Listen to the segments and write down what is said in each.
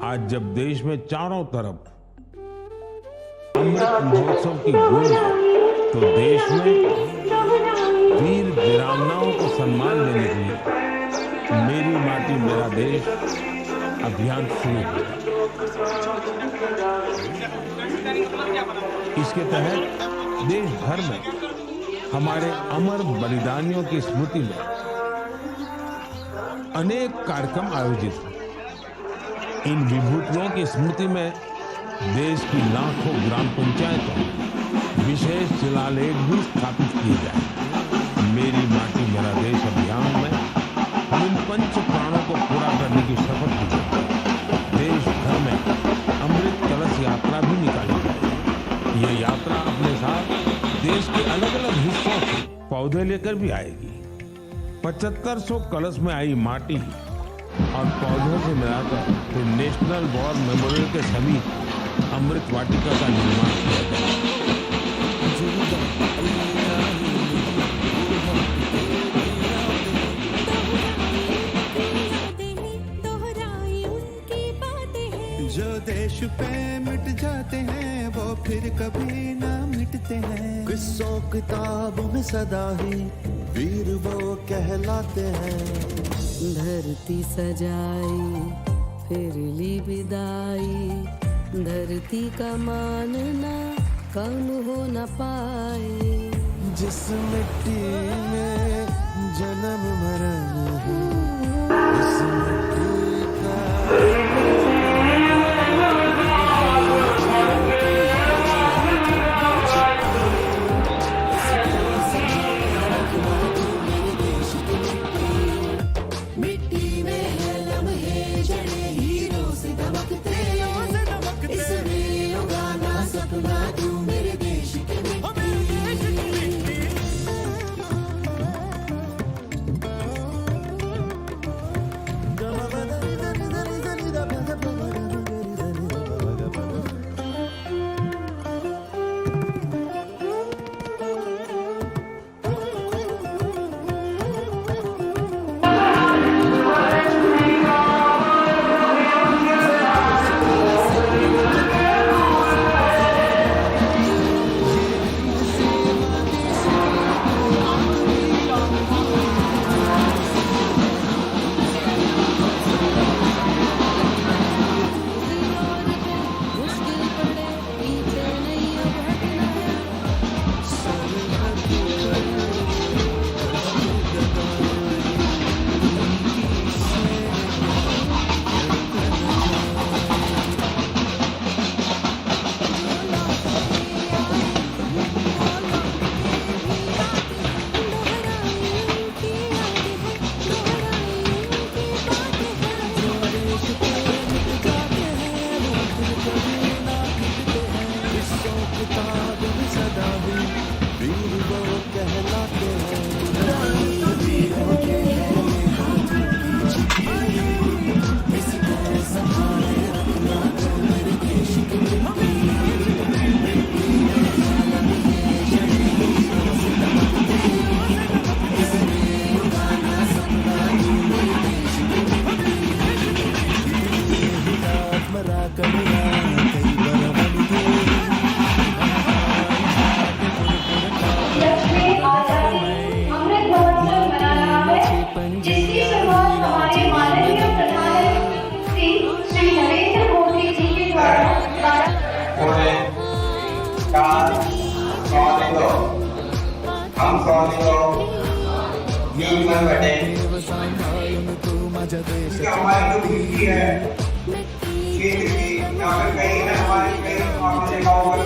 आज जब देश में चारों तरफ अमृत महोत्सव की गूंज है, तो देश में वीर वीरांगनाओं को सम्मान देने के लिए मेरी माटी मेरा देश अभियान शुरू हुआ। इसके तहत देश भर में हमारे अमर बलिदानियों की स्मृति में अनेक कार्यक्रम आयोजित हुए। इन विभूतियों की स्मृति में देश की लाखों ग्राम पंचायतों विशेष शिलालेख भी स्थापित किए जाए। मेरी माटी मेरा देश अभियान में हम इन पंच प्राणों को पूरा करने की शपथ लेते हैं। देश भर में अमृत कलश यात्रा भी निकाली जाएगी। ये यात्रा अपने साथ देश के अलग अलग हिस्सों से पौधे लेकर भी आएगी। 7500 कलश में आई माटी और पौधों से मिलाकर फिर नेशनल वॉर मेमोरियल के समीप अमृत वाटिका का निर्माण किया जाएगा। जो देश पे मिट जाते हैं वो फिर कभी ना मिटते हैं। किस्सों किताब में सदा ही वीर वो कहलाते हैं। धरती सजाई फिर ली विदाई, धरती का मानना कम हो न पाए। जिस मिट्टी में जन्म मरण है, उस मिट्टी का हम बैठे हमारी जो हिस्ट्री है क्षेत्र की, यहाँ पर कई है हमारे कई आपने देखा होगा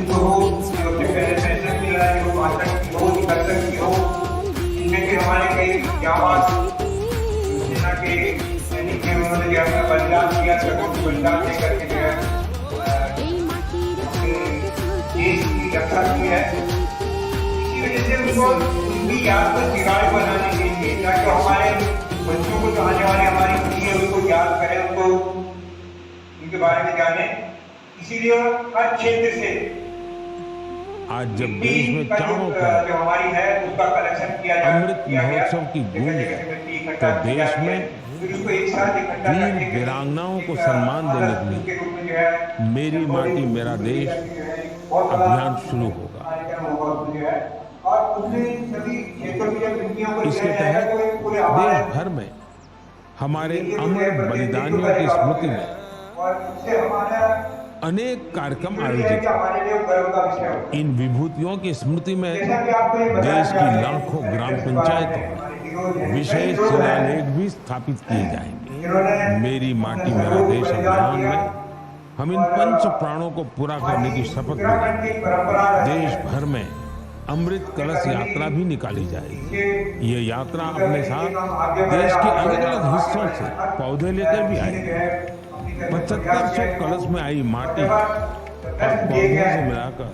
जो हो सबसे पहले फैसला किया है जो आतंक की हो निकलतक की हो, इनमें भी हमारे कई जाबाज सेना के सैनिक हैं, उन्होंने जो अपना बलिदान किया, सर्वोच्च बलिदान देकर के जो है देश की रक्षा की है। इसी वजह से उनको उनकी याद पर चिराग बनाने के लिए, ताकि हमारे बच्चों को जो आने वाले हमारी पीढ़ी है उनको याद करें, उनको उनके बारे में जाने। इसीलिए हर क्षेत्र से आज जब देश में चारों तरफ जो हमारी है उसका कलेक्शन किया जा अमृत महोत्सव की गूंज है, तो देश में वीर वीरांगनाओं को सम्मान देने के लिए मेरी माटी मेरा देश अभियान शुरू होगा। इसके तहत देश भर में हमारे अमर बलिदानियों की स्मृति में अनेक कार्यक्रम आयोजित होंगे। इन विभूतियों की स्मृति में देश की लाखों ग्राम पंचायतों विशेष शिलालेख भी स्थापित किए जाएंगे। मेरी माटी मेरा देश अभियान में हम इन पंच प्राणों को पूरा करने की शपथ लेंगे। देश भर में अमृत कलश यात्रा भी निकाली जाएगी। ये यात्रा अपने साथ देश के अलग अलग हिस्सों से पौधे लेकर भी आएगी। 7500 कलश में आई माटी और पौधों से मिलाकर